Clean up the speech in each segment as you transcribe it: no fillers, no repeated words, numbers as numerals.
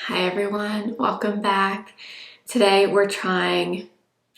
Hi everyone, welcome back. Today we're trying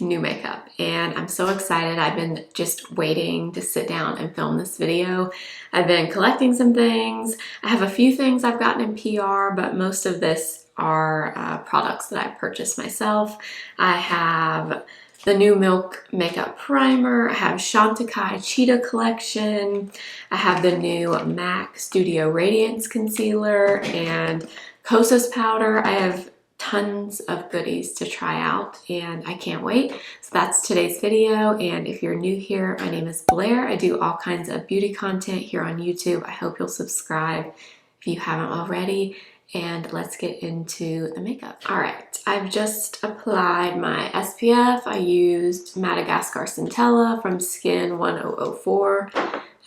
new makeup and I'm so excited. I've been just waiting to sit down and film this video. I've been collecting some things. I have a few things I've gotten in PR, but most of this are products that I purchased myself. I have the new Milk Makeup Primer. I have Chantecaille Cheetah Collection. I have the new MAC Studio Radiance Concealer and Kosas powder. I have tons of goodies to try out and I can't wait. So that's today's video, and if you're new here, my name is Blair. I do all kinds of beauty content here on YouTube. I hope you'll subscribe if you haven't already, and let's get into the makeup. All right, I've just applied my SPF. I used Madagascar Centella from Skin 1004.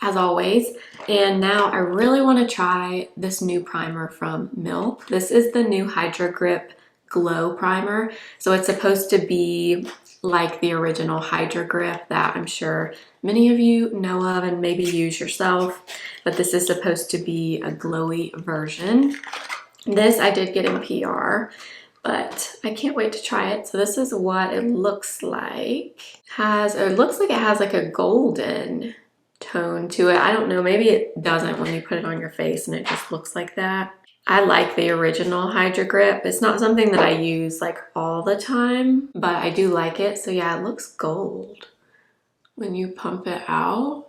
As always, and now I really want to try this new primer from Milk. This is the new Hydra Grip Glow Primer. So it's supposed to be like the original Hydra Grip that I'm sure many of you know of and maybe use yourself, but this is supposed to be a glowy version. This I did get in PR, but I can't wait to try it. So this is what it looks like. It looks like it has like a golden tone to it. I don't know, maybe it doesn't when you put it on your face and it just looks like that. I like the original Hydra Grip. It's not something that I use like all the time, but I do like it. So yeah, it looks gold when you pump it out.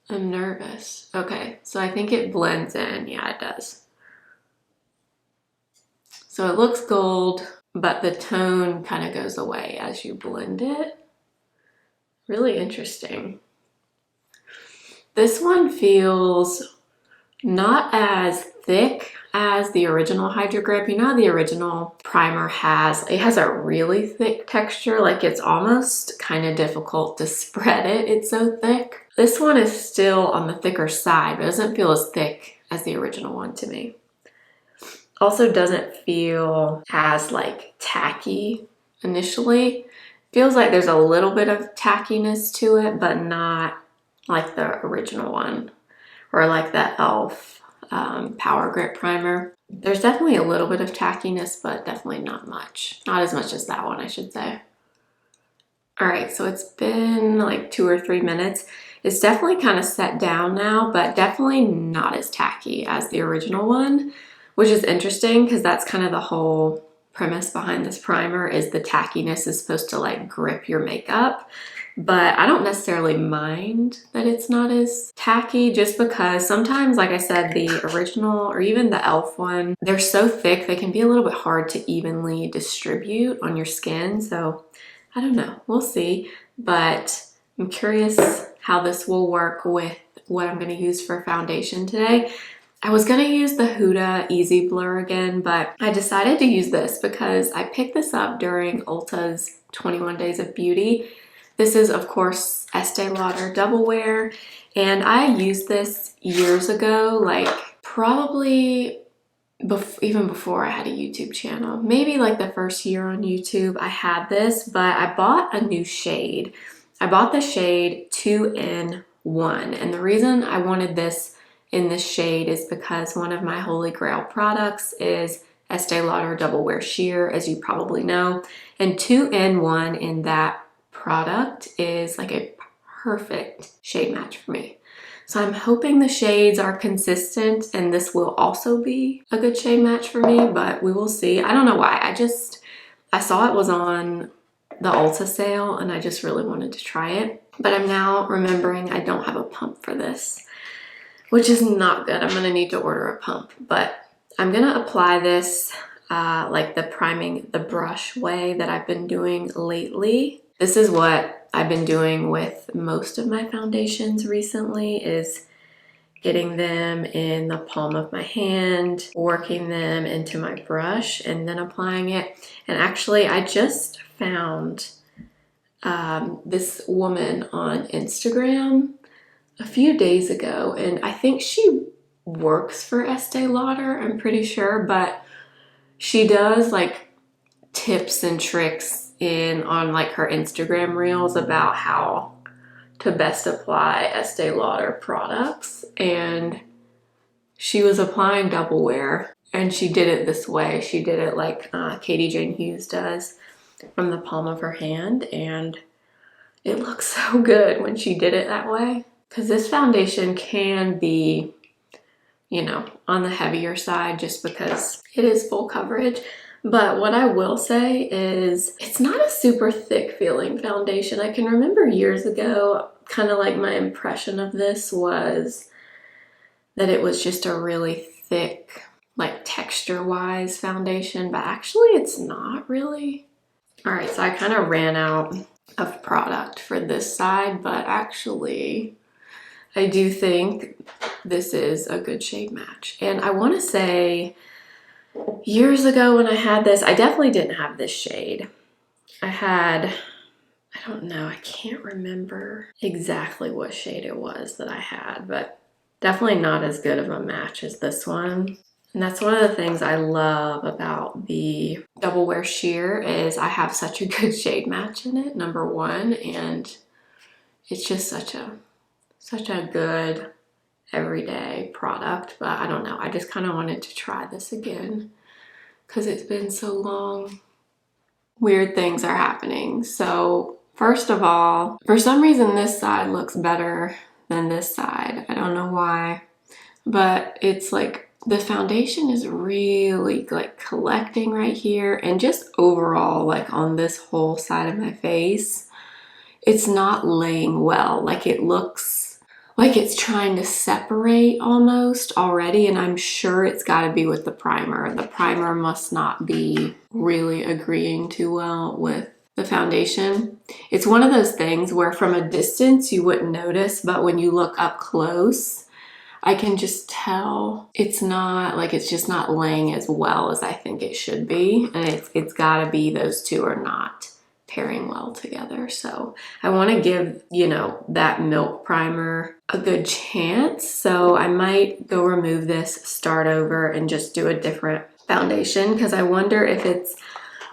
I'm nervous. Okay, so I think it blends in. Yeah, it does. So it looks gold, but the tone kind of goes away as you blend it. Really interesting. This one feels not as thick as the original Hydra Grip. You know how the original primer has a really thick texture, like it's almost kind of difficult to spread it. It's so thick. This one is still on the thicker side, but it doesn't feel as thick as the original one to me. Also doesn't feel as like tacky initially. Feels like there's a little bit of tackiness to it, but not like the original one or like the e.l.f. Power Grip Primer. There's definitely a little bit of tackiness, but definitely not much. Not as much as that one, I should say. All right, so it's been like 2 or 3 minutes. It's definitely kind of set down now, but definitely not as tacky as the original one, which is interesting because that's kind of the whole premise behind this primer, is the tackiness is supposed to like grip your makeup. But I don't necessarily mind that it's not as tacky, just because sometimes, like I said, the original or even the e.l.f. one, they're so thick they can be a little bit hard to evenly distribute on your skin. So I don't know, we'll see. But I'm curious how this will work with what I'm going to use for foundation today. I was going to use the Huda Easy Blur again, but I decided to use this because I picked this up during Ulta's 21 Days of Beauty. This is, of course, Estee Lauder Double Wear, and I used this years ago, like probably even before I had a YouTube channel. Maybe like the first year on YouTube I had this, but I bought a new shade. I bought the shade 2-in-1, and the reason I wanted this in this shade is because one of my holy grail products is Estee Lauder Double Wear Sheer, as you probably know, and 2-in-1 in that product is like a perfect shade match for me. So I'm hoping the shades are consistent and this will also be a good shade match for me, but we will see. I don't know why. I saw it was on the Ulta sale and I just really wanted to try it. But I'm now remembering I don't have a pump for this, which is not good. I'm gonna need to order a pump, but I'm gonna apply this like the priming the brush way that I've been doing lately. This is what I've been doing with most of my foundations recently, is getting them in the palm of my hand, working them into my brush, and then applying it. And actually, I just found this woman on Instagram a few days ago, and I think she works for Estee Lauder, I'm pretty sure, but she does like tips and tricks on like her Instagram reels about how to best apply Estee Lauder products, and she was applying Double Wear And she did it this way. She did it like Katie Jane Hughes does, from the palm of her hand, and it looks so good when she did it that way. Because this foundation can be, you know, on the heavier side just because it is full coverage. But what I will say is it's not a super thick feeling foundation. I can remember years ago, kind of like my impression of this was that it was just a really thick, like texture-wise foundation, but actually it's not really. All right, so I kind of ran out of product for this side, but actually I do think this is a good shade match. And I want to say years ago when I had this, I definitely didn't have this shade. I don't know, I can't remember exactly what shade it was that I had, but definitely not as good of a match as this one. And that's one of the things I love about the Double Wear Sheer is I have such a good shade match in it, number one, and it's just such a good everyday product. But I don't know, I just kind of wanted to try this again because it's been so long. Weird things are happening. So first of all, for some reason this side looks better than this side. I don't know why, but it's like the foundation is really like collecting right here, and just overall like on this whole side of my face, it's not laying well. Like it looks like it's trying to separate almost already, and I'm sure it's got to be with the primer. The primer must not be really agreeing too well with the foundation. It's one of those things where from a distance you wouldn't notice, but when you look up close, I can just tell it's not, like it's just not laying as well as I think it should be. And it's gotta be those two are not pairing well together. So I wanna give, you know, that milk primer a good chance. So I might go remove this, start over, and just do a different foundation, because I wonder if it's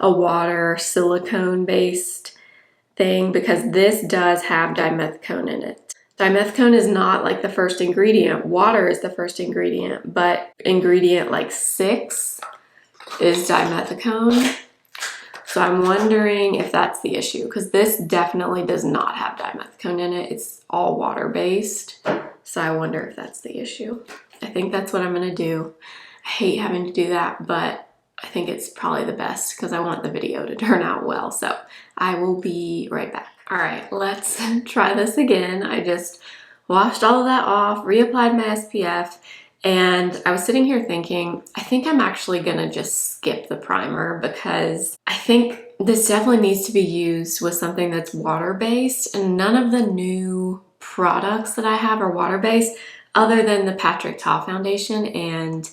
a water silicone based thing, because this does have dimethicone in it. Dimethicone is not like the first ingredient. Water is the first ingredient, but ingredient like 6 is dimethicone. So I'm wondering if that's the issue, because this definitely does not have dimethicone in it. It's all water-based. So I wonder if that's the issue. I think that's what I'm gonna do. I hate having to do that, but I think it's probably the best because I want the video to turn out well. So I will be right back. All right, let's try this again. I just washed all of that off, reapplied my SPF, and I was sitting here thinking, I think I'm actually gonna just skip the primer because I think this definitely needs to be used with something that's water-based, and none of the new products that I have are water-based other than the Patrick Ta foundation, and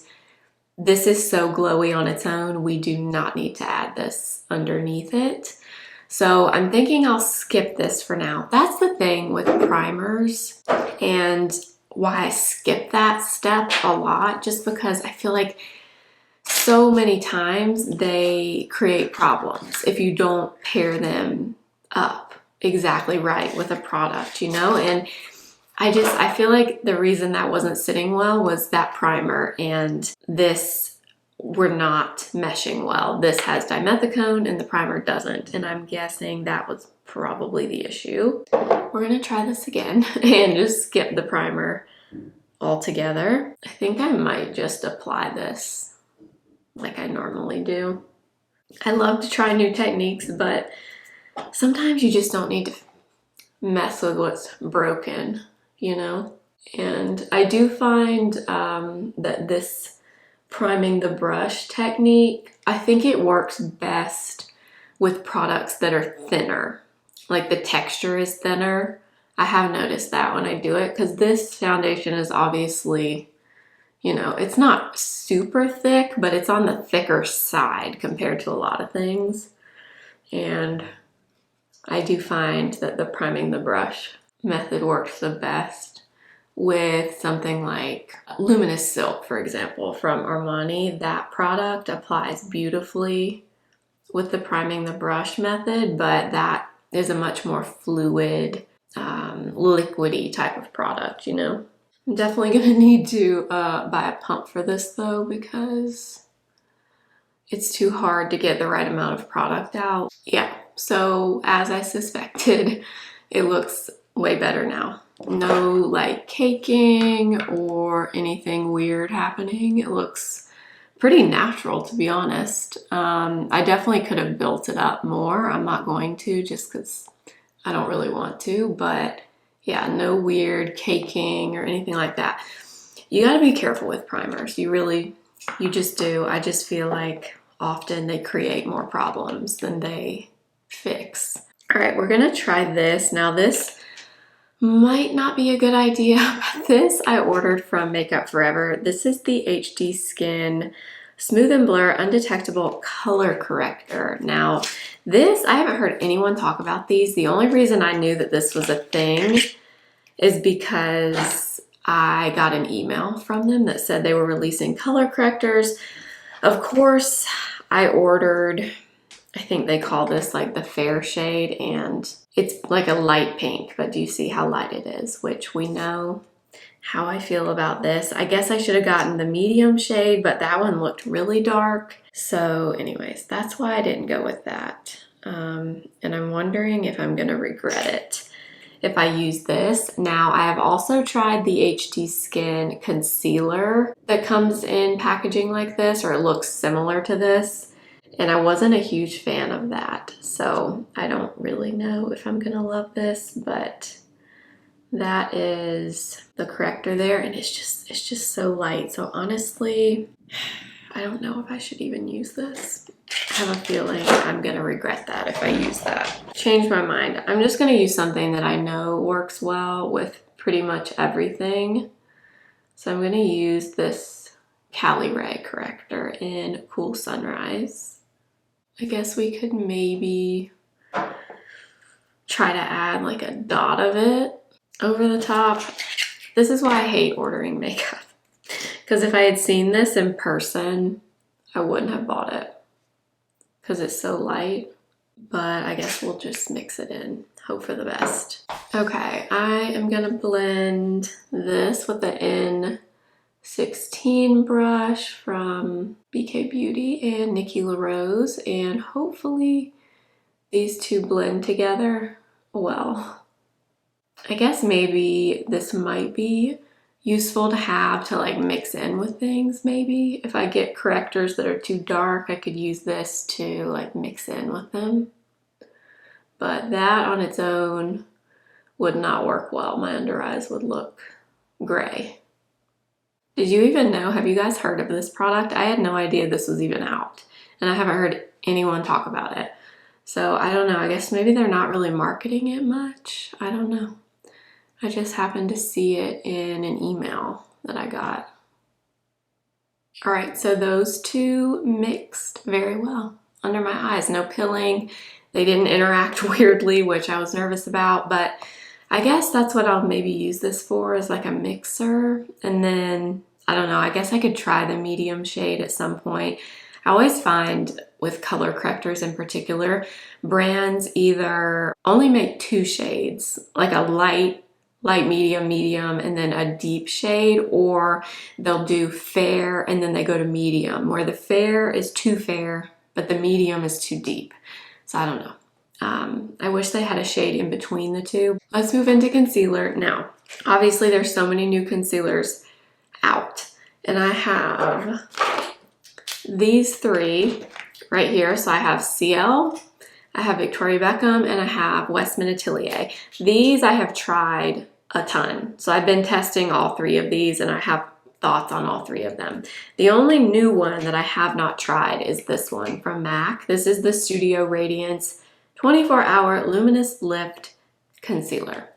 this is so glowy on its own. We do not need to add this underneath it. So I'm thinking I'll skip this for now. That's the thing with primers and why I skip that step a lot, just because I feel like so many times they create problems if you don't pair them up exactly right with a product, you know? And I feel like the reason that wasn't sitting well was that primer and this were not meshing well. This has dimethicone and the primer doesn't, and I'm guessing that was probably the issue. We're gonna try this again and just skip the primer altogether. I think I might just apply this like I normally do. I love to try new techniques, but sometimes you just don't need to mess with what's broken, you know? And I do find that this priming the brush technique, I think it works best with products that are thinner, like the texture is thinner. I have noticed that when I do it, because this foundation is obviously, you know, it's not super thick, but it's on the thicker side compared to a lot of things. And I do find that the priming the brush method works the best with something like Luminous Silk, for example, from Armani. That product applies beautifully with the priming the brush method, but that is a much more fluid, liquidy type of product, you know? I'm definitely gonna need to buy a pump for this though, because it's too hard to get the right amount of product out. Yeah, so as I suspected, it looks way better now. No like caking or anything weird happening. It looks pretty natural, to be honest. I definitely could have built it up more. I'm not going to, just because I don't really want to, but yeah, no weird caking or anything like that. You gotta be careful with primers. You just do. I just feel like often they create more problems than they fix. All right, we're gonna try this. Now this might not be a good idea, but this I ordered from Makeup Forever. This is the HD Skin Smooth and Blur Undetectable Color Corrector. Now this, I haven't heard anyone talk about these. The only reason I knew that this was a thing is because I got an email from them that said they were releasing color correctors. Of course, I ordered, I think they call this like the fair shade, and it's like a light pink, but do you see how light it is? Which we know how I feel about this. I guess I should have gotten the medium shade, but that one looked really dark. So anyways, that's why I didn't go with that. And I'm wondering if I'm gonna regret it if I use this. Now, I have also tried the HD Skin concealer that comes in packaging like this, or it looks similar to this, and I wasn't a huge fan of that. So I don't really know if I'm gonna love this, but that is the corrector there, and it's just so light. So honestly, I don't know if I should even use this. I have a feeling I'm gonna regret that if I use that. Change my mind. I'm just gonna use something that I know works well with pretty much everything. So I'm gonna use this Caliray corrector in Cool Sunrise. I guess we could maybe try to add like a dot of it over the top. This is why I hate ordering makeup, because if I had seen this in person, I wouldn't have bought it because it's so light. But I guess we'll just mix it in, hope for the best. Okay, I am gonna blend this with the N16 brush from BK Beauty and Nikki LaRose, and hopefully these two blend together well. I guess maybe this might be useful to have to like mix in with things. Maybe if I get correctors that are too dark, I could use this to like mix in with them. But that on its own would not work well. My under eyes would look gray. Did you even know, have you guys heard of this product? I had no idea this was even out, and I haven't heard anyone talk about it. So I don't know, I guess maybe they're not really marketing it much. I don't know. I just happened to see it in an email that I got. All right, so those two mixed very well under my eyes. No pilling. They didn't interact weirdly, which I was nervous about, but I guess that's what I'll maybe use this for, is like a mixer. And then, I don't know, I guess I could try the medium shade at some point. I always find with color correctors in particular, brands either only make two shades, like a light, medium, and then a deep shade, or they'll do fair and then they go to medium, where the fair is too fair, but the medium is too deep. So I don't know. I wish they had a shade in between the two. Let's move into concealer. Now, obviously there's so many new concealers out, and I have these three right here. So I have Ciele, I have Victoria Beckham, and I have Westman Atelier. These I have tried a ton. So I've been testing all three of these, and I have thoughts on all three of them. The only new one that I have not tried is this one from MAC. This is the Studio Radiance 24-Hour Luminous Lift Concealer.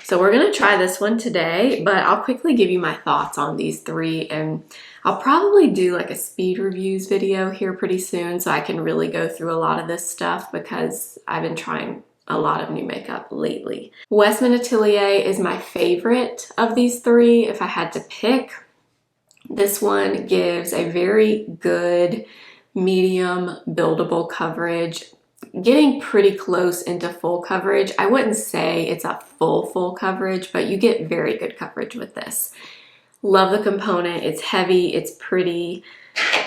So we're gonna try this one today, but I'll quickly give you my thoughts on these three, and I'll probably do like a speed reviews video here pretty soon so I can really go through a lot of this stuff, because I've been trying a lot of new makeup lately. Westman Atelier is my favorite of these three if I had to pick. This one gives a very good medium buildable coverage, getting pretty close into full coverage. I wouldn't say it's a full coverage, but you get very good coverage with this. Love the component. It's heavy, it's pretty.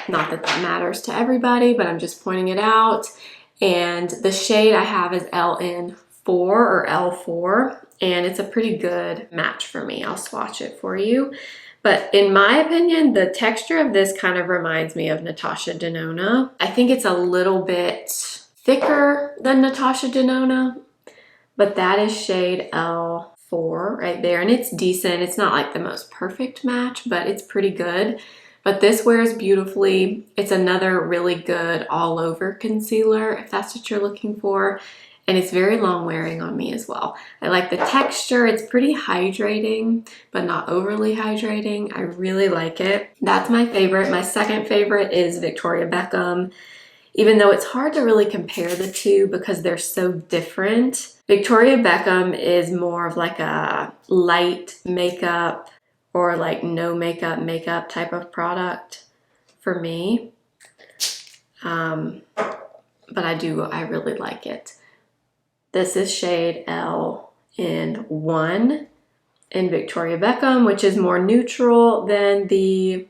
Not that that matters to everybody, but I'm just pointing it out. And the shade I have is LN4 or L4, and it's a pretty good match for me. I'll swatch it for you. But in my opinion, the texture of this kind of reminds me of Natasha Denona. I think it's a little bit thicker than Natasha Denona, but that is shade L4 right there. And it's decent. It's not like the most perfect match, but it's pretty good. But this wears beautifully. It's another really good all over concealer if that's what you're looking for. And it's very long wearing on me as well. I like the texture. It's pretty hydrating, but not overly hydrating. I really like it. That's my favorite. My second favorite is Victoria Beckham. Even though it's hard to really compare the two because they're so different. Victoria Beckham is more of like a light makeup or like no makeup type of product for me. But I really like it. This is shade L in 1 in Victoria Beckham, which is more neutral than the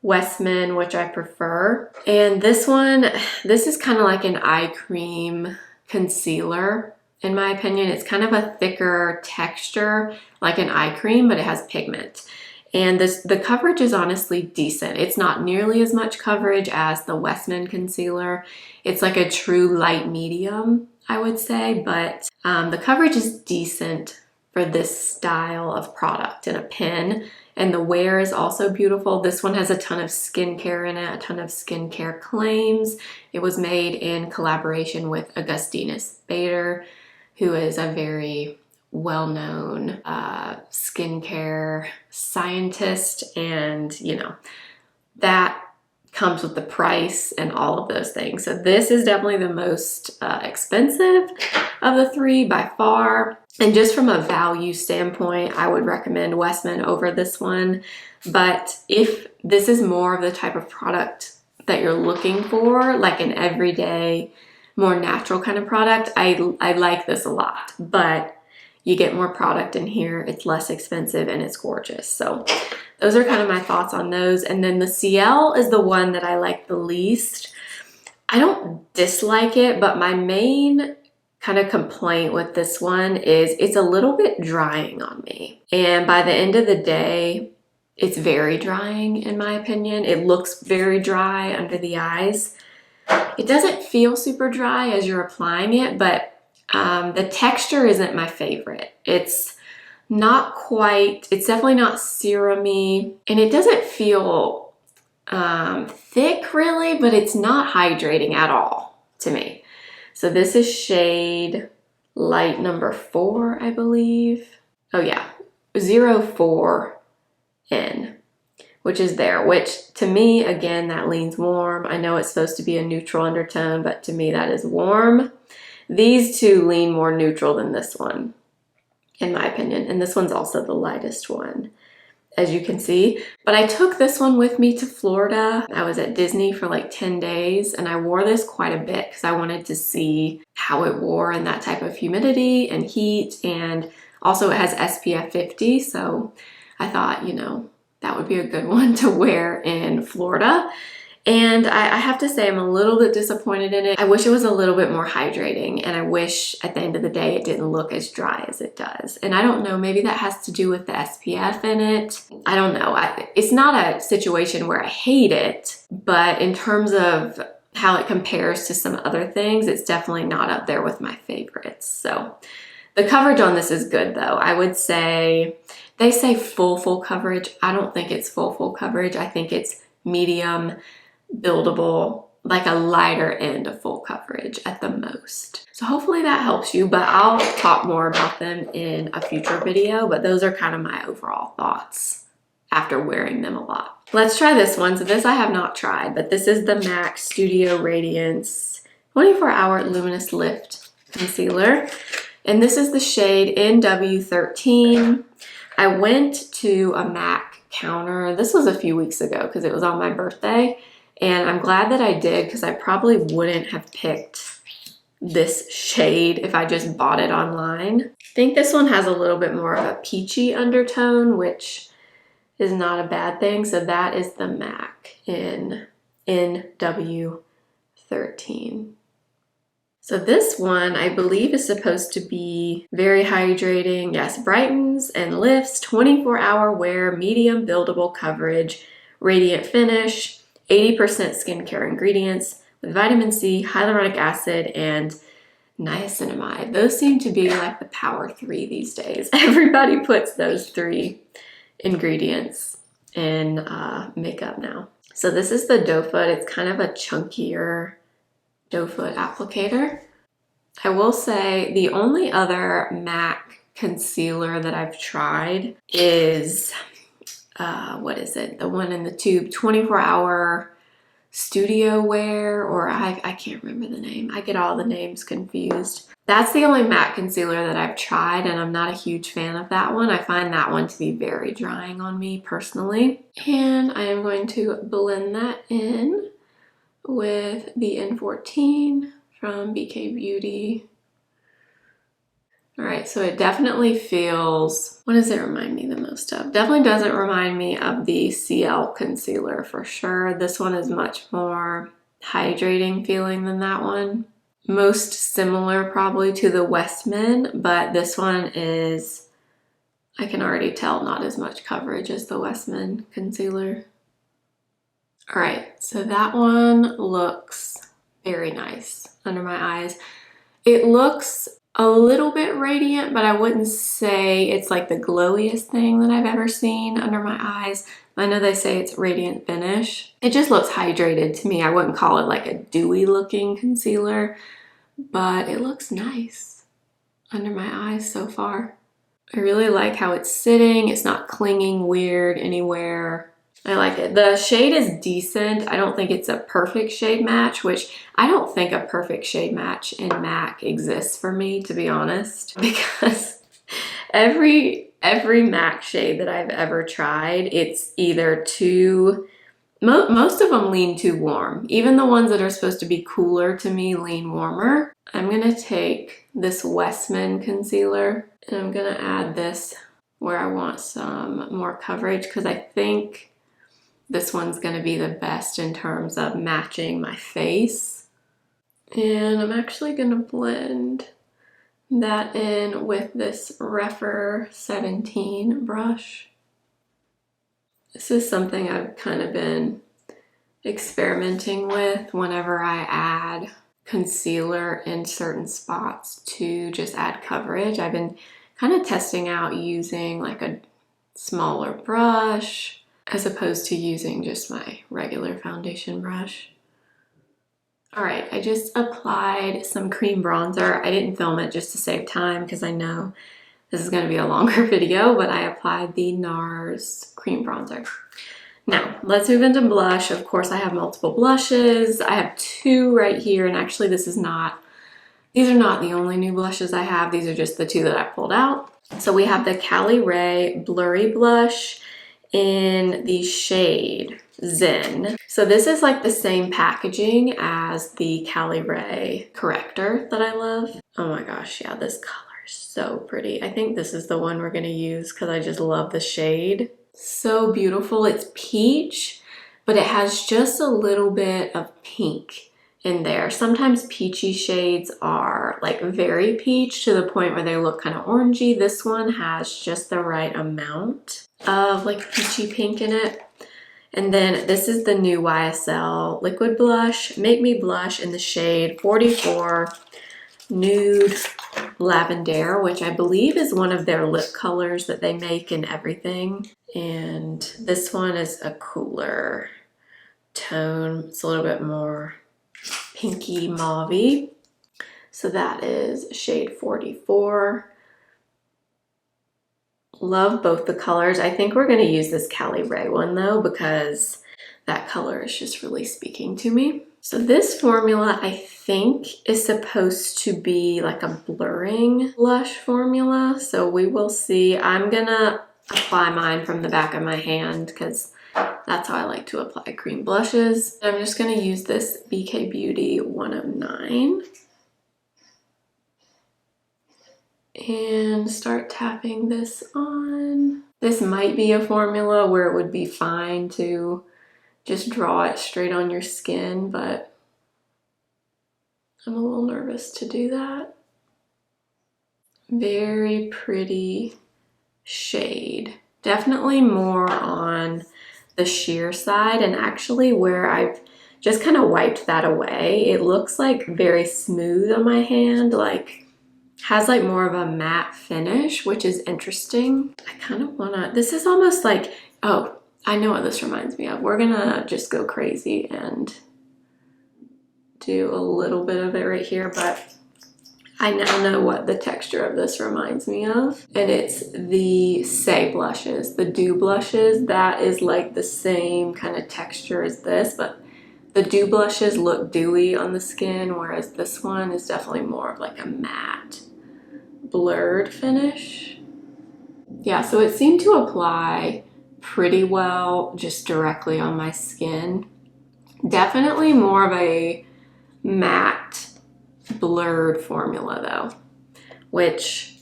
Westman, which I prefer. And this one, this is kind of like an eye cream concealer, in my opinion. It's kind of a thicker texture, like an eye cream, but it has pigment. And the coverage is honestly decent. It's not nearly as much coverage as the Westman concealer. It's like a true light medium, I would say, but the coverage is decent for this style of product in a pen. And the wear is also beautiful. This one has a ton of skincare in it, a ton of skincare claims. It was made in collaboration with Augustinus Bader, who is a very well-known skincare scientist, and you know, that comes with the price and all of those things. So this is definitely the most expensive of the three by far. And just from a value standpoint, I would recommend Westman over this one. But if this is more of the type of product that you're looking for, like an everyday, more natural kind of product, I like this a lot. But you get more product in here, it's less expensive, and it's gorgeous. So those are kind of my thoughts on those. And then the Ciele is the one that I like the least. I don't dislike it, but my main kind of complaint with this one is it's a little bit drying on me. And by the end of the day, it's very drying in my opinion. It looks very dry under the eyes. It doesn't feel super dry as you're applying it, but the texture isn't my favorite. It's not quite, it's definitely not serum-y, and it doesn't feel thick really, but it's not hydrating at all to me. So this is shade light number 4, I believe. Oh yeah, 04N, which is there, which to me, again, that leans warm. I know it's supposed to be a neutral undertone, but to me that is warm. These two lean more neutral than this one, in my opinion. And this one's also the lightest one, as you can see. But I took this one with me to Florida. I was at Disney for like 10 days, and I wore this quite a bit because I wanted to see how it wore in that type of humidity and heat. And also it has SPF 50, so I thought, you know, that would be a good one to wear in Florida. And I have to say I'm a little bit disappointed in it. I wish it was a little bit more hydrating, and I wish at the end of the day it didn't look as dry as it does. And I don't know, maybe that has to do with the SPF in it. I don't know. It's not a situation where I hate it, but in terms of how it compares to some other things, it's definitely not up there with my favorites. So the coverage on this is good though. I would say, they say full coverage. I don't think it's full coverage. I think it's medium, buildable, like a lighter end of full coverage at the most. So hopefully that helps you, but I'll talk more about them in a future video, but those are kind of my overall thoughts after wearing them a lot. Let's try this one. So this I have not tried, but this is the MAC Studio Radiance 24-Hour Luminous Lift Concealer. And this is the shade NW13. I went to a MAC counter. This was a few weeks ago because it was on my birthday. And I'm glad that I did because I probably wouldn't have picked this shade if I just bought it online. I think this one has a little bit more of a peachy undertone, which is not a bad thing. So that is the MAC in NW13. So this one, I believe, is supposed to be very hydrating. Yes, brightens and lifts, 24-hour wear, medium buildable coverage, radiant finish, 80% skincare ingredients with vitamin C, hyaluronic acid, and niacinamide. Those seem to be like the power 3 these days. Everybody puts those 3 ingredients in makeup now. So this is the doe foot. It's kind of a chunkier doe foot applicator. I will say the only other MAC concealer that I've tried is, what is it? The one in the tube, 24-hour studio wear, or I can't remember the name. I get all the names confused. That's the only matte concealer that I've tried, and I'm not a huge fan of that one. I find that one to be very drying on me personally. And I am going to blend that in with the N14 from BK Beauty. All right, so it definitely feels, what does it remind me the most of? Definitely doesn't remind me of the Ciele concealer for sure. This one is much more hydrating feeling than that one. Most similar probably to the Westman, but this one is, I can already tell, not as much coverage as the Westman concealer. All right, so that one looks very nice under my eyes. It looks a little bit radiant, but I wouldn't say it's like the glowiest thing that I've ever seen under my eyes. I know they say it's radiant finish. It just looks hydrated to me. I wouldn't call it like a dewy looking concealer, but it looks nice under my eyes so far. I really like how it's sitting. It's not clinging weird anywhere. I like it. The shade is decent. I don't think it's a perfect shade match, which I don't think a perfect shade match in MAC exists for me, to be honest, because every MAC shade that I've ever tried, it's either too, most of them lean too warm. Even the ones that are supposed to be cooler to me lean warmer. I'm gonna take this Westman concealer and I'm gonna add this where I want some more coverage, because I think this one's gonna be the best in terms of matching my face. And I'm actually gonna blend that in with this Rephr 17 brush. This is something I've kind of been experimenting with whenever I add concealer in certain spots to just add coverage. I've been kind of testing out using like a smaller brush as opposed to using just my regular foundation brush. All right, I just applied some cream bronzer. I didn't film it just to save time because I know this is gonna be a longer video, but I applied the Nars cream bronzer. Now, let's move into blush. Of course, I have multiple blushes. I have 2 right here, and actually these are not the only new blushes I have. These are just the 2 that I pulled out. So we have the Caliray Blurry blush in the shade Zen. So this is like the same packaging as the Caliray Corrector that I love. Oh my gosh, yeah, this color is so pretty. I think this is the one we're gonna use because I just love the shade. So beautiful. It's peach, but it has just a little bit of pink in there. Sometimes peachy shades are like very peach to the point where they look kind of orangey. This one has just the right amount of like peachy pink in it. And then this is the new YSL liquid blush, Make Me Blush, in the shade 44 Nude Lavender, which I believe is one of their lip colors that they make in everything. And this one is a cooler tone. It's a little bit more pinky mauve-y. So that is shade 44. Love both the colors. I think we're going to use this Caliray one though, because that color is just really speaking to me. So this formula I think is supposed to be like a blurring blush formula. So we will see. I'm gonna apply mine from the back of my hand because that's how I like to apply cream blushes. I'm just gonna use this BK Beauty 109. And start tapping this on. This might be a formula where it would be fine to just draw it straight on your skin, but I'm a little nervous to do that. Very pretty shade. Definitely more on the sheer side, and actually where I've just kind of wiped that away, it looks like very smooth on my hand, like has like more of a matte finish, which is interesting. I kind of wanna, this is almost like, oh, I know what this reminds me of. We're gonna just go crazy and do a little bit of it right here, but I now know what the texture of this reminds me of. And it's the Say blushes, the Dew blushes. That is like the same kind of texture as this, but the Dew blushes look dewy on the skin, whereas this one is definitely more of like a matte, blurred finish. Yeah, so it seemed to apply pretty well just directly on my skin. Definitely more of a matte, blurred formula though, which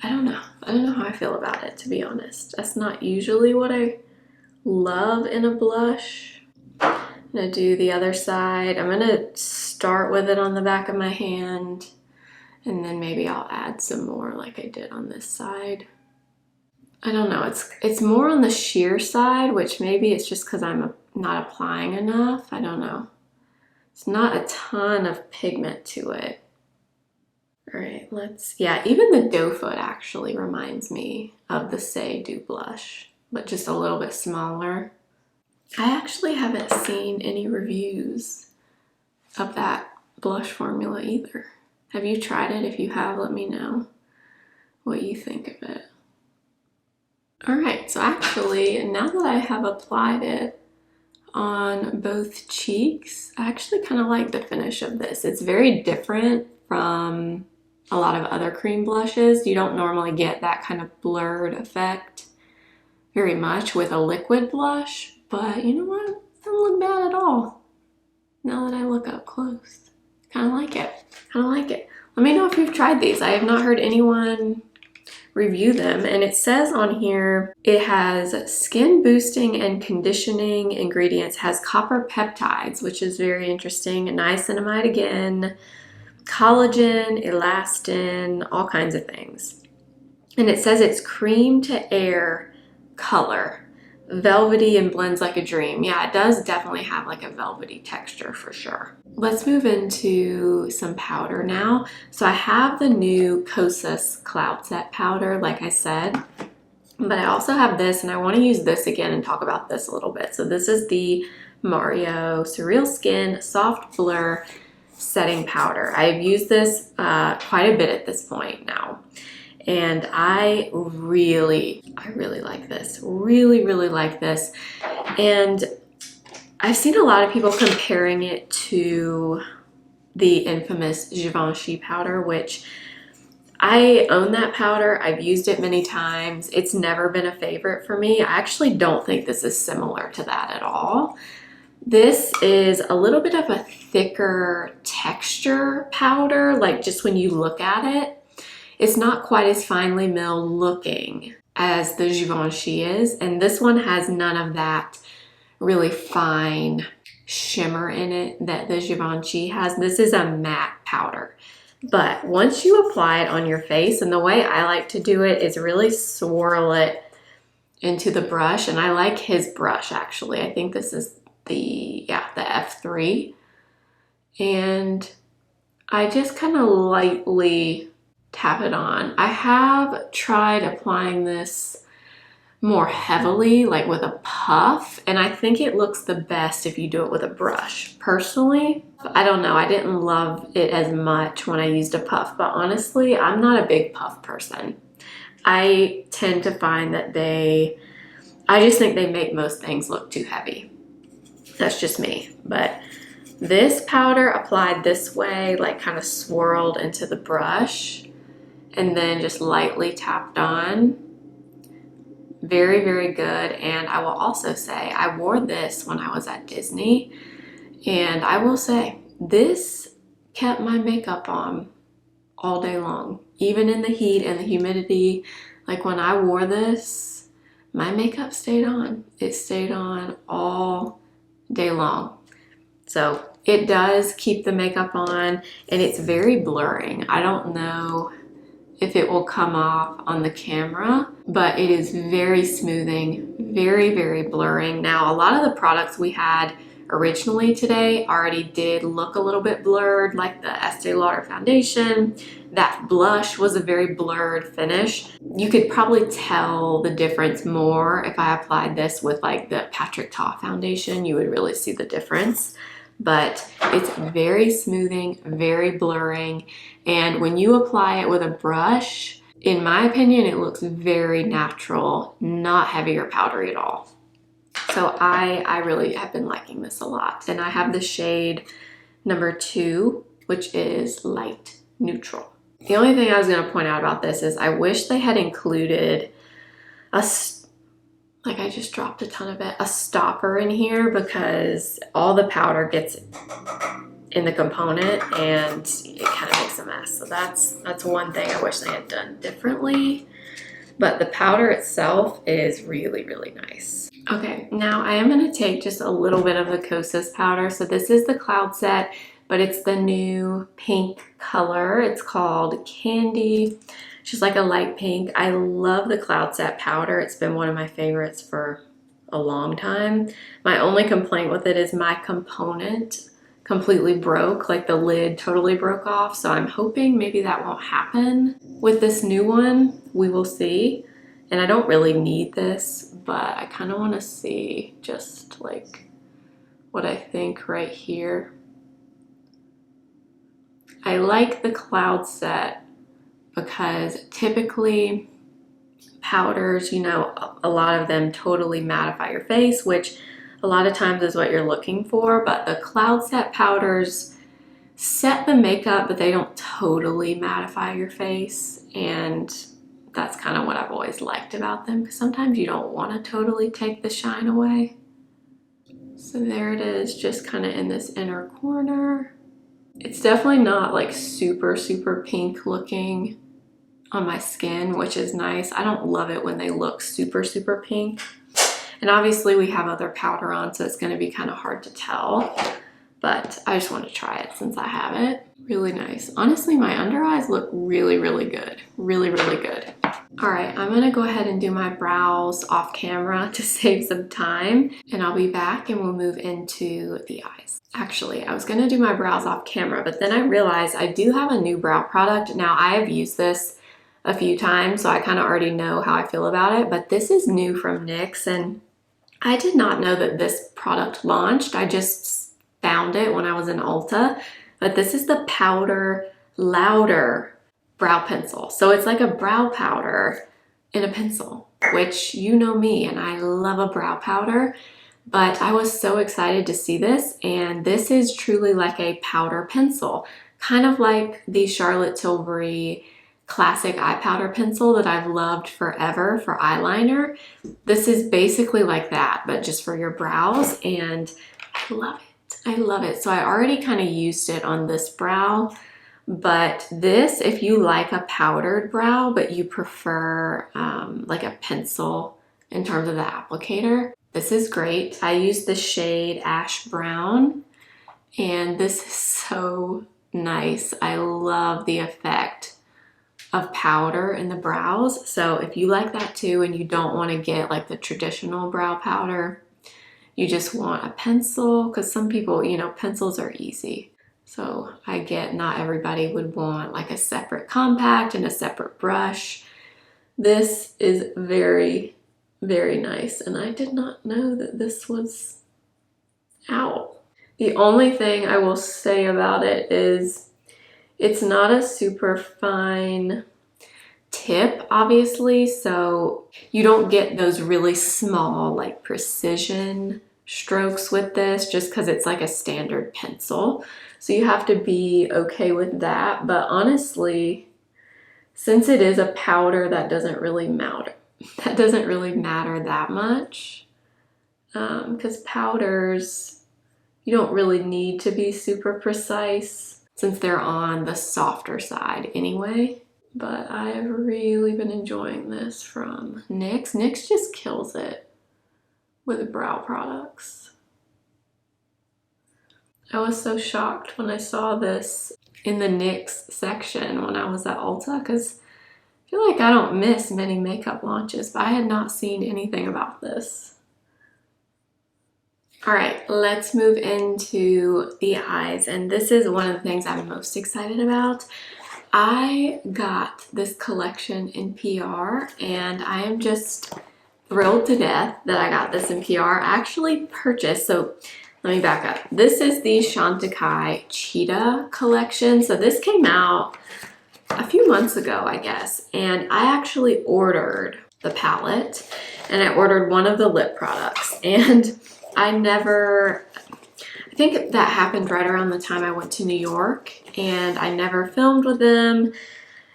I don't know. I don't know how I feel about it, to be honest. That's not usually what I love in a blush. I'm gonna do the other side. I'm gonna start with it on the back of my hand, and then maybe I'll add some more like I did on this side. I don't know, it's more on the sheer side, which maybe it's just because I'm not applying enough. I don't know. It's not a ton of pigment to it. All right, yeah, even the doe foot actually reminds me of the Say Dew blush, but just a little bit smaller. I actually haven't seen any reviews of that blush formula either. Have you tried it? If you have, let me know what you think of it. All right, so actually, now that I have applied it on both cheeks, I actually kind of like the finish of this. It's very different from a lot of other cream blushes. You don't normally get that kind of blurred effect very much with a liquid blush, but you know what? It doesn't look bad at all now that I look up close. Kind of like it. Kind of like it. Let me know if you've tried these. I have not heard anyone review them, and it says on here it has skin boosting and conditioning ingredients, has copper peptides, which is very interesting, niacinamide again, collagen, elastin, all kinds of things. And it says it's cream to air color, velvety and blends like a dream. Yeah, it does definitely have like a velvety texture for sure. Let's move into some powder now. So I have the new Kosas Cloud Set powder, like I said, but I also have this, and I want to use this again and talk about this a little bit. So this is the Mario Surreal Skin Soft Blur Setting Powder. I've used this quite a bit at this point now, and I really like this. Really like this. And I've seen a lot of people comparing it to the infamous Givenchy powder, which I own that powder. I've used it many times. It's never been a favorite for me. I actually don't think this is similar to that at all. This is a little bit of a thicker texture powder, like just when you look at it. It's not quite as finely milled looking as the Givenchy is, and this one has none of that really fine shimmer in it that the Givenchy has. This is a matte powder, but once you apply it on your face, and the way I like to do it is really swirl it into the brush, and I like his brush actually. I think this is the F3, and I just kind of lightly tap it on. I have tried applying this more heavily, like with a puff, and I think it looks the best if you do it with a brush. Personally, I don't know, I didn't love it as much when I used a puff, but honestly, I'm not a big puff person. I tend to find that I just think they make most things look too heavy. That's just me. But this powder applied this way, like kind of swirled into the brush and then just lightly tapped on. Very good. And I will also say I wore this when I was at Disney, and I will say this kept my makeup on all day long, even in the heat and the humidity. Like when I wore this, my makeup stayed on. It stayed on all day long. So it does keep the makeup on, and it's very blurring. I don't know if it will come off on the camera, but it is very smoothing, very, very blurring. Now, a lot of the products we had originally today already did look a little bit blurred, like the Estee Lauder foundation. That blush was a very blurred finish. You could probably tell the difference more if I applied this with like the Patrick Ta foundation. You would really see the difference. But it's very smoothing, very blurring, and when you apply it with a brush, in my opinion, it looks very natural, not heavy or powdery at all. So I really have been liking this a lot. And I have the shade number 2, which is light neutral. The only thing I was going to point out about this is I wish they had included like I just dropped a ton of it, a stopper in here, because all the powder gets in the component and it kind of makes a mess. So that's one thing I wish they had done differently. But the powder itself is really, really nice. Okay, now I am going to take just a little bit of the Kosas powder. So this is the Cloud Set, but it's the new pink color. It's called Candy. She's like a light pink. I love the Cloud Set powder. It's been one of my favorites for a long time. My only complaint with it is my component completely broke, like the lid totally broke off. So I'm hoping maybe that won't happen with this new one. We will see. And I don't really need this, but I kind of want to see just like what I think right here. I like the Cloud Set because typically powders, you know, a lot of them totally mattify your face, which a lot of times is what you're looking for, but the Cloud Set powders set the makeup, but they don't totally mattify your face, and that's kind of what I've always liked about them, because sometimes you don't want to totally take the shine away. So there it is, just kind of in this inner corner. It's definitely not like super, super pink looking on my skin, which is nice. I don't love it when they look super, super pink. And obviously we have other powder on, so it's going to be kind of hard to tell. But I just want to try it since I have it. Really nice. Honestly, my under eyes look really, really good. Really, really good. All right, I'm going to go ahead and do my brows off camera to save some time. And I'll be back and we'll move into the eyes. Actually, I was going to do my brows off camera, but then I realized I do have a new brow product. Now, I have used this a few times, so I kind of already know how I feel about it, but this is new from NYX, and I did not know that this product launched. I just found it when I was in Ulta, but this is the Powder Louder brow pencil. So it's like a brow powder in a pencil, which you know me, and I love a brow powder, but I was so excited to see this, and this is truly like a powder pencil, kind of like the Charlotte Tilbury classic eye powder pencil that I've loved forever for eyeliner. This is basically like that, but just for your brows, and I love it. I love it. So I already kind of used it on this brow, but this, if you like a powdered brow, but you prefer like a pencil in terms of the applicator, this is great. I use the shade Ash Brown, and this is so nice. I love the effect of powder in the brows. So if you like that too, and you don't want to get like the traditional brow powder, you just want a pencil, because some people, you know, pencils are easy. So I get not everybody would want like a separate compact and a separate brush. This is very, very nice, and I did not know that this was out. The only thing I will say about it is it's not a super fine tip, obviously, so you don't get those really small, like precision strokes with this, just because it's like a standard pencil. So you have to be okay with that. But honestly, since it is a powder, that doesn't really matter. That doesn't really matter that much, because powders, you don't really need to be super precise since they're on the softer side anyway. but I've really been enjoying this from NYX. NYX just kills it with brow products. I was so shocked when I saw this in the NYX section when I was at Ulta, because I feel like I don't miss many makeup launches, but I had not seen anything about this. All right, let's move into the eyes, and this is one of the things I'm most excited about. I got this collection in PR, and I am just thrilled to death that I got this in PR. I actually purchased, so let me back up. This is the Chantecaille Cheetah collection. So this came out a few months ago, I guess, and I actually ordered the palette, and I ordered one of the lip products, and I think that happened right around the time I went to New York, and I never filmed with them.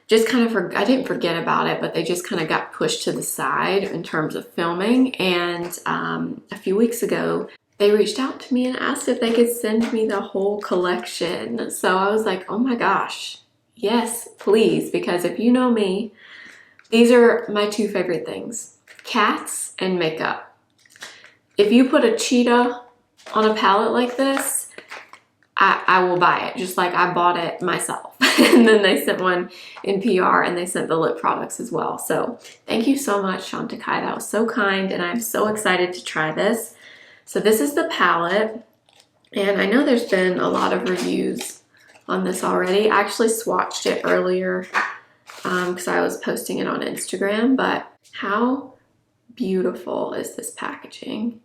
Just kind of, I didn't forget about it, but they just kind of got pushed to the side in terms of filming. And a few weeks ago, they reached out to me and asked if they could send me the whole collection. So I was like, oh my gosh, yes, please. Because if you know me, these are my two favorite things, cats and makeup. If you put a cheetah on a palette like this, I will buy it, just like I bought it myself. And then they sent one in PR, and they sent the lip products as well. So thank you so much, Chantecaille. That was so kind, and I'm so excited to try this. So this is the palette, and I know there's been a lot of reviews on this already. I actually swatched it earlier because I was posting it on Instagram, but how beautiful is this packaging?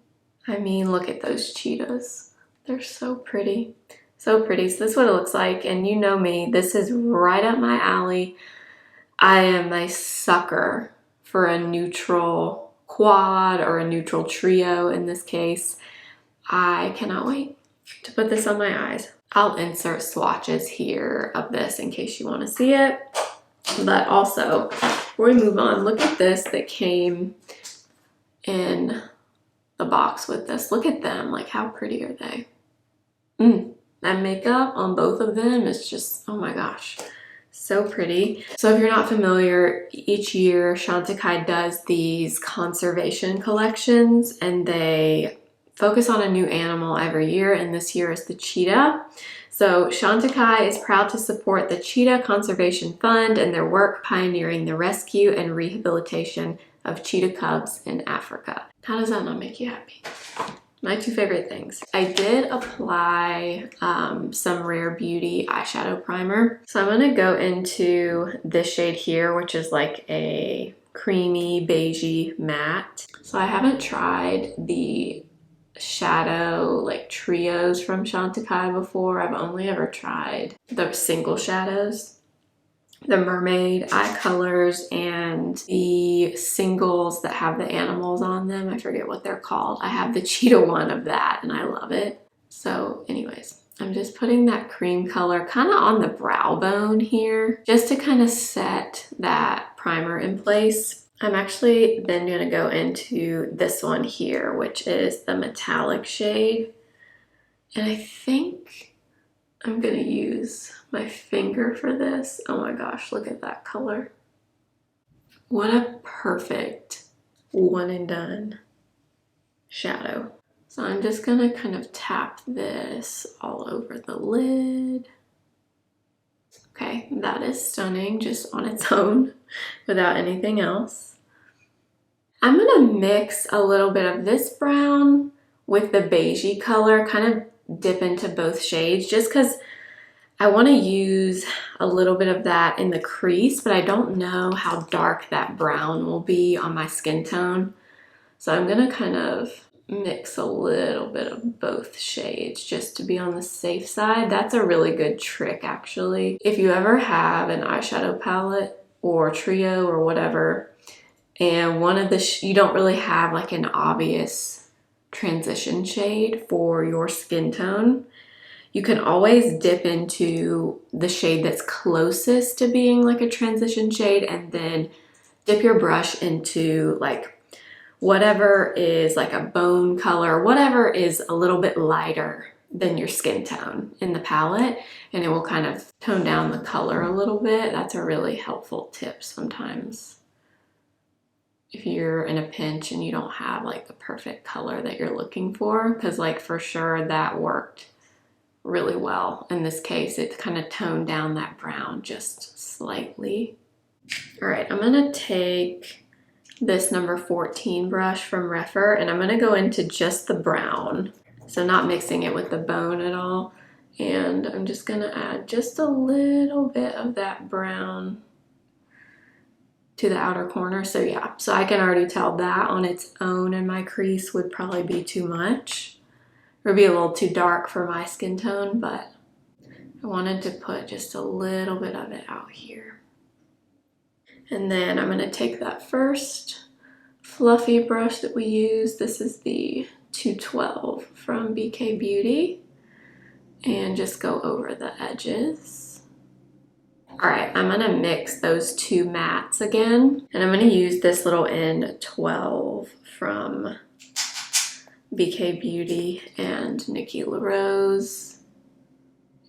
I mean, look at those cheetahs. They're so pretty. So pretty. So this is what it looks like. And you know me, this is right up my alley. I am a sucker for a neutral quad or a neutral trio in this case. I cannot wait to put this on my eyes. I'll insert swatches here of this in case you want to see it. But also, before we move on, look at this that came in the box with this. Look at them. Like, how pretty are they? That makeup on both of them is just, oh my gosh, so pretty. So if you're not familiar, each year Chantecaille does these conservation collections, and they focus on a new animal every year, and this year is the cheetah. So Chantecaille is proud to support the Cheetah Conservation Fund and their work pioneering the rescue and rehabilitation of cheetah cubs in Africa. How does that not make you happy? My two favorite things. I did apply some Rare Beauty eyeshadow primer. So I'm gonna go into this shade here, which is like a creamy beigey matte. So I haven't tried the shadow like trios from Chantecaille before. I've only ever tried the single shadows, the mermaid eye colors, and the singles that have the animals on them. I forget what they're called. I have the cheetah one of that, and I love it. So anyways, I'm just putting that cream color kind of on the brow bone here, just to kind of set that primer in place. I'm actually then going to go into this one here, which is the metallic shade. And I think I'm going to use my finger for this. Oh my gosh, look at that color. What a perfect one and done shadow. So I'm just going to kind of tap this all over the lid. Okay, that is stunning just on its own without anything else. I'm gonna mix a little bit of this brown with the beigey color, kind of dip into both shades just because I want to use a little bit of that in the crease, but I don't know how dark that brown will be on my skin tone. So I'm gonna kind of mix a little bit of both shades just to be on the safe side. That's a really good trick actually. If you ever have an eyeshadow palette or trio or whatever, and one of the, you don't really have like an obvious transition shade for your skin tone, you can always dip into the shade that's closest to being like a transition shade and then dip your brush into like whatever is like a bone color, whatever is a little bit lighter than your skin tone in the palette, and it will kind of tone down the color a little bit. That's a really helpful tip sometimes if you're in a pinch and you don't have like the perfect color that you're looking for, because like for sure that worked really well. In this case, it kind of toned down that brown just slightly. All right, I'm gonna take this number 14 brush from Refer, and I'm gonna go into just the brown. So not mixing it with the bone at all. And I'm just gonna add just a little bit of that brown to the outer corner. So yeah, so I can already tell that on its own in my crease would probably be too much, or be a little too dark for my skin tone, but I wanted to put just a little bit of it out here. And then I'm gonna take that first fluffy brush that we use. This is the 212 from BK Beauty, and just go over the edges. All right, I'm gonna mix those two mattes again, and I'm gonna use this little N12 from BK Beauty and Nikki LaRose,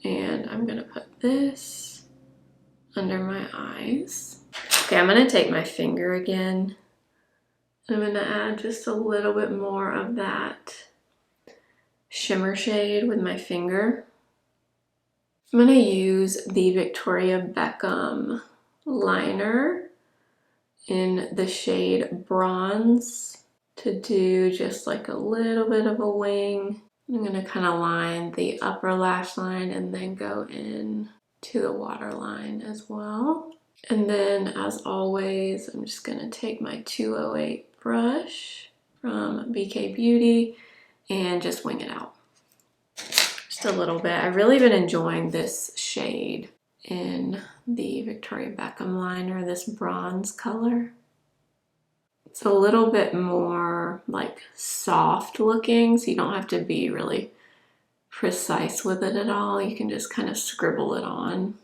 and I'm gonna put this under my eyes. Okay, I'm gonna take my finger again. I'm gonna add just a little bit more of that shimmer shade with my finger. I'm gonna use the Victoria Beckham liner in the shade Bronze to do just like a little bit of a wing. I'm gonna kind of line the upper lash line and then go in to the waterline as well. And then, as always, I'm just gonna take my 208 brush from BK Beauty and just wing it out. Just a little bit. I've really been enjoying this shade in the Victoria Beckham liner, this bronze color. It's a little bit more like soft looking, so you don't have to be really precise with it at all. You can just kind of scribble it on.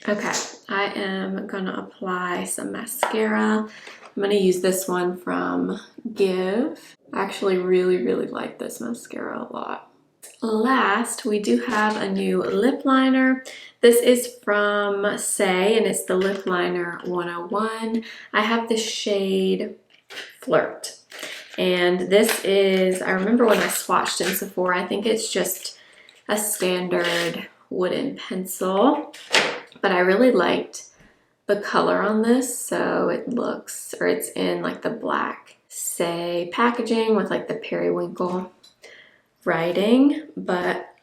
Okay, I am gonna apply some mascara. I'm gonna use this one from Give. I actually really like this mascara a lot. Last, we do have a new lip liner. This is from Say, and it's the Lip Liner 101. I have the shade Flirt. And this is, I remember when I swatched in Sephora, I think it's just a standard wooden pencil. But I really liked the color on this, so it looks, or it's in like the black Say packaging with like the periwinkle writing, but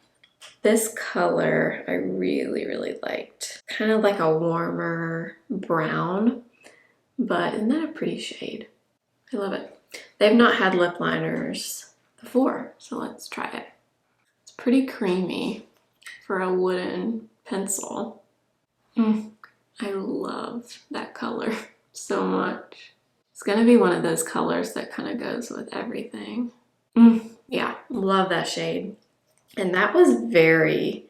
this color I really liked. Kind of like a warmer brown, but isn't that a pretty shade? I love it. They've not had lip liners before, so let's try it. It's pretty creamy for a wooden pencil. I love that color so much. It's gonna be one of those colors that kind of goes with everything. Yeah, love that shade. And that was very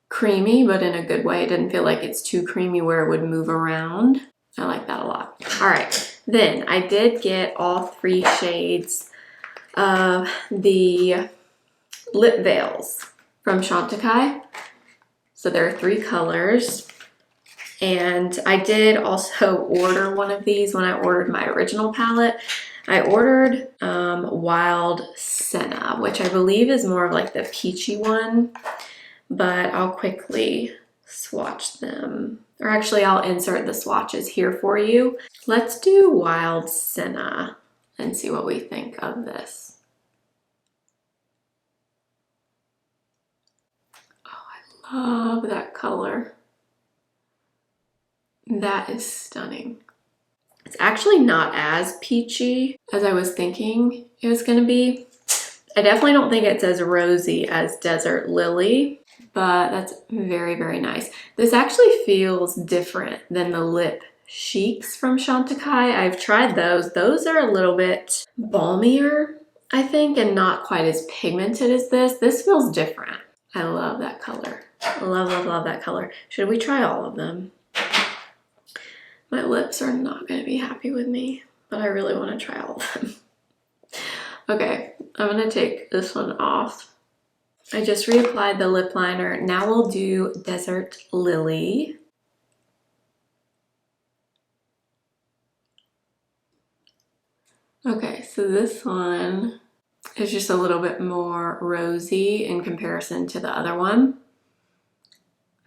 creamy, but in a good way. It didn't feel like it's too creamy where it would move around. I like that a lot. All right, then I did get all 3 shades of the lip veils from Chantecaille. So there are 3 colors. And I did also order one of these when I ordered my original palette. I ordered Wild Senna, which I believe is more of like the peachy one, but I'll quickly swatch them. Or actually, I'll insert the swatches here for you. Let's do Wild Senna and see what we think of this. Oh, I love that color. That is stunning. It's actually not as peachy as I was thinking it was gonna be. I definitely don't think it's as rosy as Desert Lily, but that's very nice. This actually feels different than the Lip Chics from Chantecaille. I've tried those. Those are a little bit balmier, I think, and not quite as pigmented as this. This feels different. I love that color. Love that color. Should we try all of them? My lips are not going to be happy with me, but I really want to try all of them. Okay, I'm going to take this one off I just reapplied the lip liner. Now we'll do Desert Lily. Okay, so this one is just a little bit more rosy in comparison to the other one.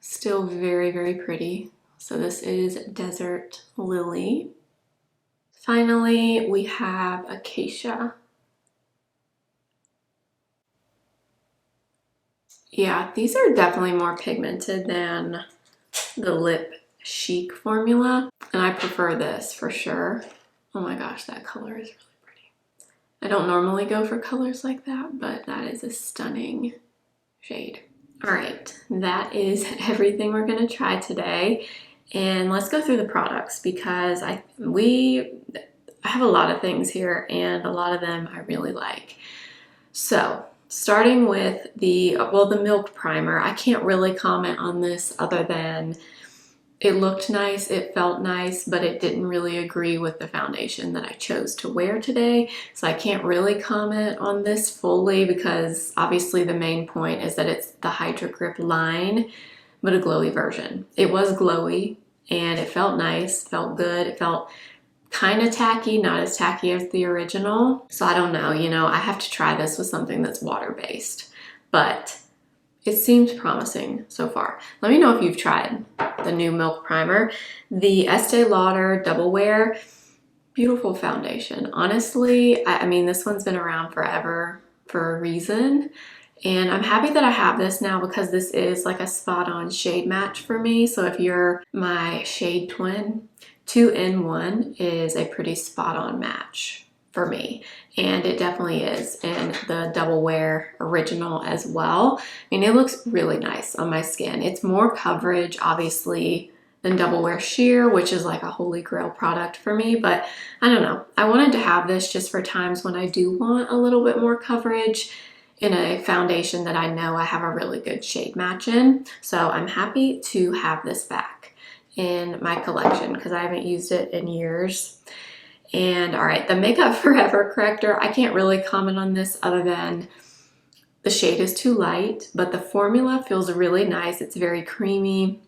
Still very, very pretty. So this is Desert Lily. Finally, we have Acacia. Yeah, these are definitely more pigmented than the Lip Chic formula, and I prefer this for sure. Oh my gosh, that color is really pretty. I don't normally go for colors like that, but that is a stunning shade. All right, that is everything we're gonna try today. And let's go through the products because I have a lot of things here and a lot of them I really like. So starting with the milk primer, I can't really comment on this other than it looked nice, it felt nice, but it didn't really agree with the foundation that I chose to wear today. So I can't really comment on this fully because obviously the main point is that it's the Hydro Grip line, but a glowy version. It was glowy and it felt nice, felt good, it felt kind of tacky, not as tacky as the original. So I don't know, I have to try this with something that's water-based, but it seems promising so far. Let me know if you've tried the new Milk Primer. The Estee Lauder Double Wear, beautiful foundation. Honestly, I mean, this one's been around forever for a reason. And I'm happy that I have this now because this is like a spot-on shade match for me. So if you're my shade twin, 2-in-1 is a pretty spot-on match for me. And it definitely is in the Double Wear Original as well. I mean, it looks really nice on my skin. It's more coverage, obviously, than Double Wear Sheer, which is like a holy grail product for me. But I don't know. I wanted to have this just for times when I do want a little bit more coverage in a foundation that I know I have a really good shade match in. So I'm happy to have this back in my collection because I haven't used it in years. And all right, the Makeup Forever Corrector, I can't really comment on this other than the shade is too light, but the formula feels really nice. It's very creamy,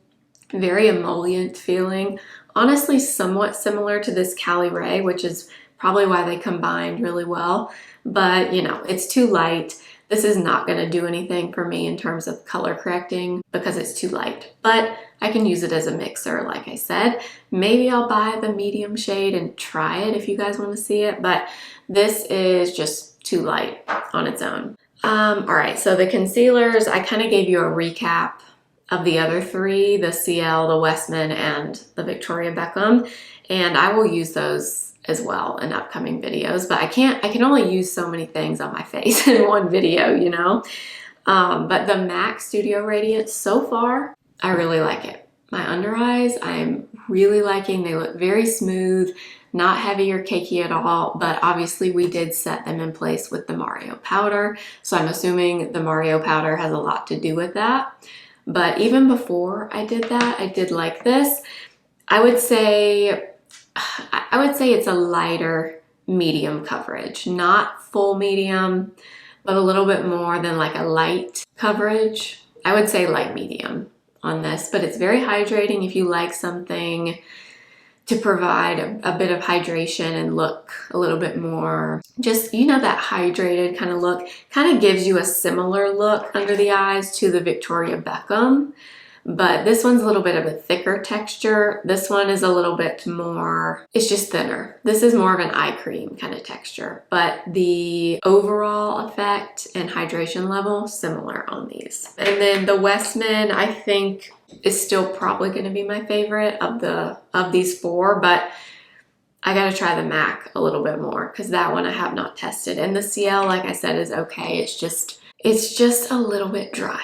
very emollient feeling. Honestly, somewhat similar to this Caliray, which is probably why they combined really well. But it's too light. This is not going to do anything for me in terms of color correcting because it's too light, but I can use it as a mixer, like I said. Maybe I'll buy the medium shade and try it if you guys want to see it, but this is just too light on its own. All right, so the concealers, I kind of gave you a recap of the other three, the Ciele, the Westman, and the Victoria Beckham, and I will use those as well in upcoming videos, but I can only use so many things on my face in one video, but the MAC Studio Radiance, so far, I really like it. My under eyes, I'm really liking. They look very smooth, not heavy or cakey at all, but obviously we did set them in place with the Mario powder, so I'm assuming the Mario powder has a lot to do with that. But even before I did that, I did like this. I would say it's a lighter medium coverage, not full medium, but a little bit more than like a light coverage. I would say light medium on this, but it's very hydrating if you like something to provide a bit of hydration and look a little bit more, just, that hydrated kind of look. Kind of gives you a similar look under the eyes to the Victoria Beckham. But this one's a little bit of a thicker texture. This one is a little bit more, it's just thinner. This is more of an eye cream kind of texture, but the overall effect and hydration level, similar on these. And then the Westman, I think, is still probably gonna be my favorite of these four, but I gotta try the MAC a little bit more because that one I have not tested. And the Ciele, like I said, is okay. It's just a little bit dry.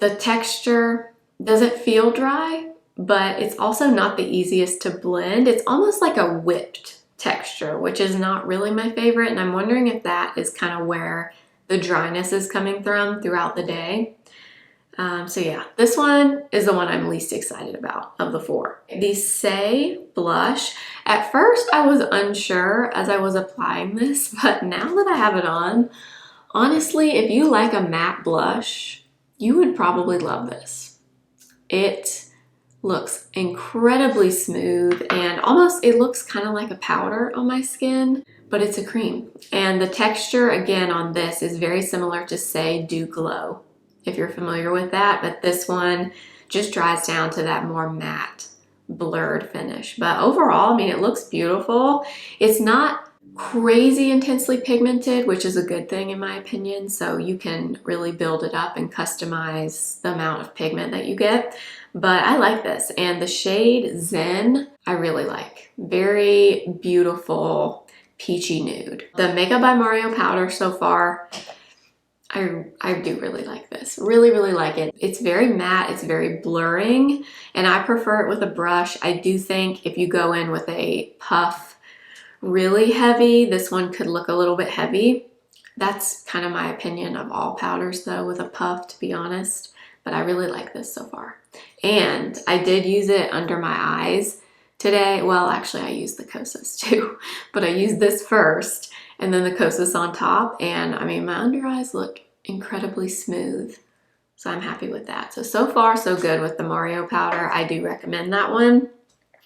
The texture doesn't feel dry, but it's also not the easiest to blend. It's almost like a whipped texture, which is not really my favorite. And I'm wondering if that is kind of where the dryness is coming from throughout the day. So yeah, this one is the one I'm least excited about of the four. The Say blush. At first I was unsure as I was applying this, but now that I have it on, Honestly, if you like a matte blush, you would probably love this. It looks incredibly smooth and almost it looks kind of like a powder on my skin, but it's a cream. And the texture again on this is very similar to, say, Dew Glow, if you're familiar with that, but this one just dries down to that more matte blurred finish. But overall, I mean, it looks beautiful. It's not crazy intensely pigmented, which is a good thing in my opinion, so you can really build it up and customize the amount of pigment that you get. But I like this, and the shade Zen I really like. Very beautiful peachy nude. The Makeup by Mario powder so far, I do really like this. Really, really like it. It's very matte, it's very blurring, and I prefer it with a brush. I do think if you go in with a puff really heavy, this one could look a little bit heavy. That's kind of my opinion of all powders though, with a puff, to be honest. But I really like this so far. And I did use it under my eyes today. Well, actually I used the Kosas too, but I used this first and then the Kosas on top. And I mean, my under eyes look incredibly smooth. So I'm happy with that. So far so good with the Mario powder. I do recommend that one.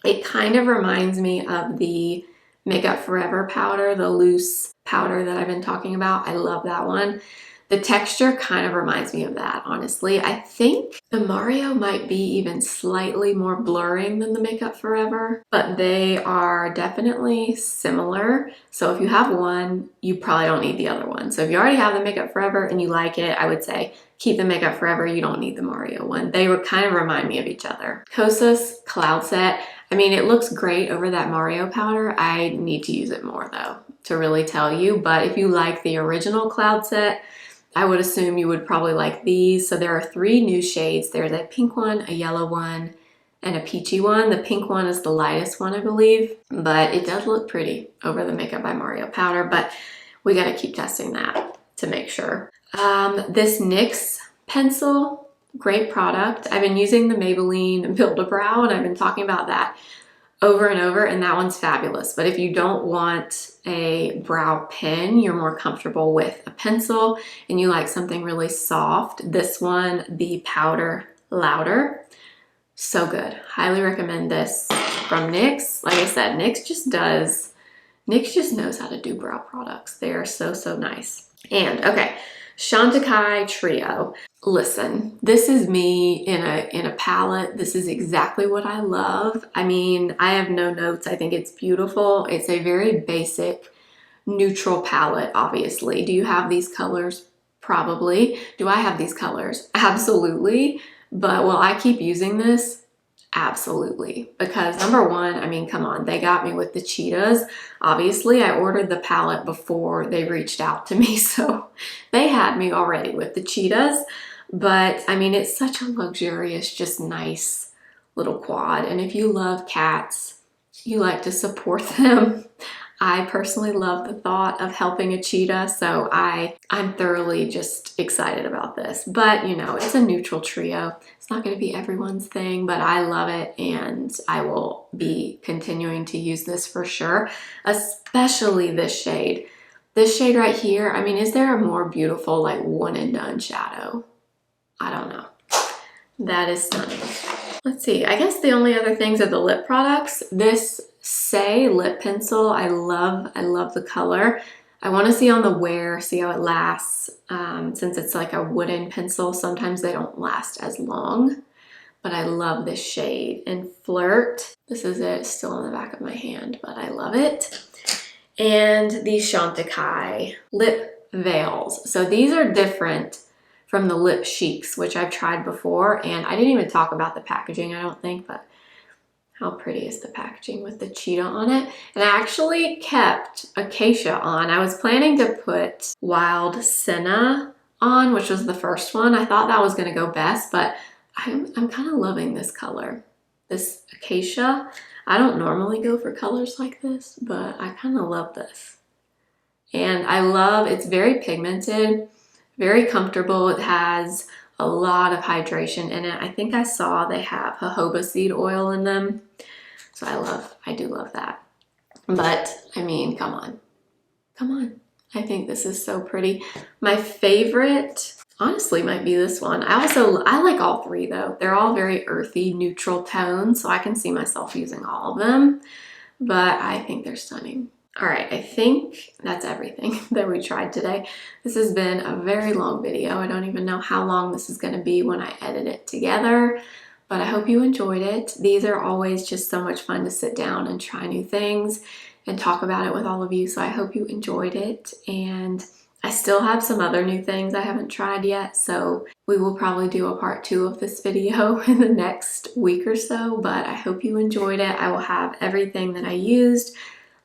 It kind of reminds me of the Makeup Forever powder, the loose powder that I've been talking about. I love that one. The texture kind of reminds me of that, honestly. I think the Mario might be even slightly more blurring than the Makeup Forever, but they are definitely similar. So if you have one, you probably don't need the other one. So if you already have the Makeup Forever and you like it, I would say keep the Makeup Forever. You don't need the Mario one. They kind of remind me of each other. Kosas Cloud Set. I mean, it looks great over that Mario powder. I need to use it more though, to really tell you. But if you like the original Cloud Set, I would assume you would probably like these. So there are 3 new shades. There's a pink one, a yellow one, and a peachy one. The pink one is the lightest one, I believe, but it does look pretty over the Makeup by Mario powder, but we gotta keep testing that to make sure. This NYX pencil, great product. I've been using the Maybelline Build-A-Brow and I've been talking about that over and over, and that one's fabulous. But if you don't want a brow pen, you're more comfortable with a pencil and you like something really soft, this one, the Powder Louder, so good. Highly recommend this from NYX. Like I said, NYX just knows how to do brow products. They are so, so nice. And okay, Chantecaille Trio. Listen, this is me in a palette. This is exactly what I love. I mean, I have no notes. I think it's beautiful. It's a very basic neutral palette, obviously. Do you have these colors? Probably. Do I have these colors? Absolutely. But will I keep using this? Absolutely. Because number one, I mean, come on, they got me with the cheetahs. Obviously, I ordered the palette before they reached out to me, so they had me already with the cheetahs. But I mean, it's such a luxurious, just nice little quad. And if you love cats, you like to support them. I personally love the thought of helping a cheetah, so I'm thoroughly just excited about this. But you know, it's a neutral trio. It's not going to be everyone's thing, but I love it and I will be continuing to use this for sure, especially this shade. This shade right here, I mean, is there a more beautiful like one and done shadow? I don't know. That is stunning. Let's see, I guess the only other things are the lip products. This Say lip pencil, I love the color. I want to see on the wear, see how it lasts. Since it's like a wooden pencil, sometimes they don't last as long, but I love this shade. And Flirt, this is it, it's still on the back of my hand, but I love it. And the Chantecaille lip veils. So these are different from the Lip Chics, which I've tried before, and I didn't even talk about the packaging, I don't think, but how pretty is the packaging with the cheetah on it? And I actually kept Acacia on. I was planning to put Wild Senna on, which was the first one. I thought that was gonna go best, but I'm kind of loving this color, this Acacia. I don't normally go for colors like this, but I kind of love this. And I love, it's very pigmented, very comfortable. It has a lot of hydration in it. I think I saw they have jojoba seed oil in them. So I do love that. But I mean, come on. I think this is so pretty. My favorite honestly might be this one. I like all three though. They're all very earthy, neutral tones, so I can see myself using all of them, but I think they're stunning. All right, I think that's everything that we tried today. This has been a very long video. I don't even know how long this is gonna be when I edit it together, but I hope you enjoyed it. These are always just so much fun to sit down and try new things and talk about it with all of you, so I hope you enjoyed it. And I still have some other new things I haven't tried yet, so we will probably do a part 2 of this video in the next week or so, but I hope you enjoyed it. I will have everything that I used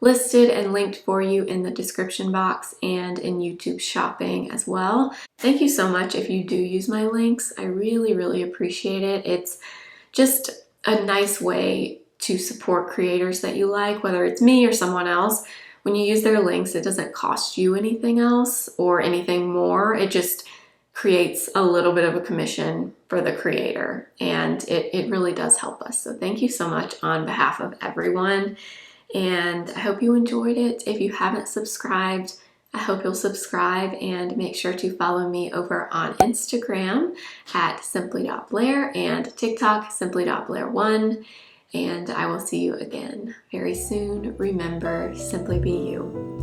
listed and linked for you in the description box and in YouTube shopping as well. Thank you so much if you do use my links. I really, really appreciate it. It's just a nice way to support creators that you like, whether it's me or someone else. When you use their links, it doesn't cost you anything else or anything more. It just creates a little bit of a commission for the creator, and it really does help us. So thank you so much on behalf of everyone, and I hope you enjoyed it. If you haven't subscribed, I hope you'll subscribe and make sure to follow me over on Instagram at simply.blair and TikTok simply.blair1. And I will see you again very soon. Remember, simply be you.